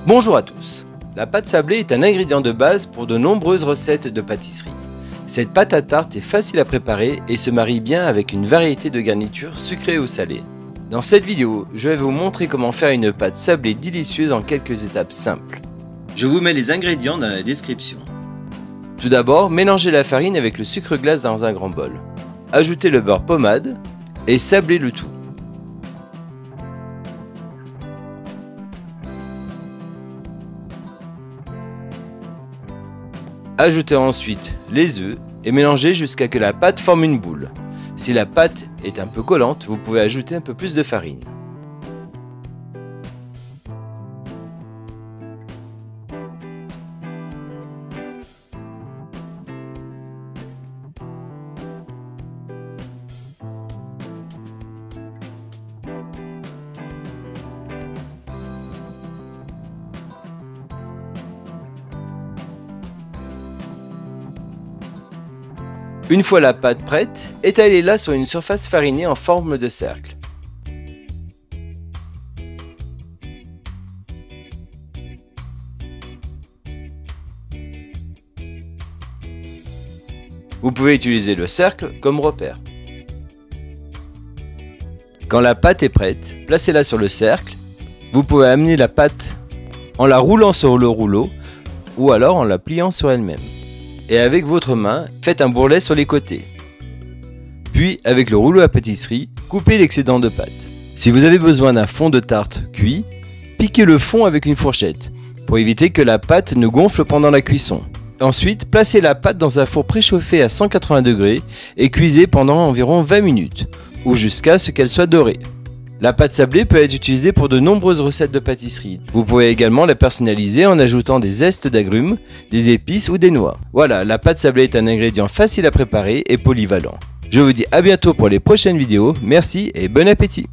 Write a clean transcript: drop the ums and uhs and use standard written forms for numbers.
Bonjour à tous. La pâte sablée est un ingrédient de base pour de nombreuses recettes de pâtisserie. Cette pâte à tarte est facile à préparer et se marie bien avec une variété de garnitures sucrées ou salées. Dans cette vidéo, je vais vous montrer comment faire une pâte sablée délicieuse en quelques étapes simples. Je vous mets les ingrédients dans la description. Tout d'abord, mélangez la farine avec le sucre glace dans un grand bol. Ajoutez le beurre pommade et sablez le tout. Ajoutez ensuite les œufs et mélangez jusqu'à ce que la pâte forme une boule. Si la pâte est un peu collante, vous pouvez ajouter un peu plus de farine. Une fois la pâte prête, étalez-la sur une surface farinée en forme de cercle. Vous pouvez utiliser le cercle comme repère. Quand la pâte est prête, placez-la sur le cercle. Vous pouvez amener la pâte en la roulant sur le rouleau ou alors en la pliant sur elle-même. Et avec votre main, faites un bourrelet sur les côtés. Puis, avec le rouleau à pâtisserie, coupez l'excédent de pâte. Si vous avez besoin d'un fond de tarte cuit, piquez le fond avec une fourchette, pour éviter que la pâte ne gonfle pendant la cuisson. Ensuite, placez la pâte dans un four préchauffé à 180 degrés et cuisez pendant environ 20 minutes, ou jusqu'à ce qu'elle soit dorée. La pâte sablée peut être utilisée pour de nombreuses recettes de pâtisserie. Vous pouvez également la personnaliser en ajoutant des zestes d'agrumes, des épices ou des noix. Voilà, la pâte sablée est un ingrédient facile à préparer et polyvalent. Je vous dis à bientôt pour les prochaines vidéos. Merci et bon appétit!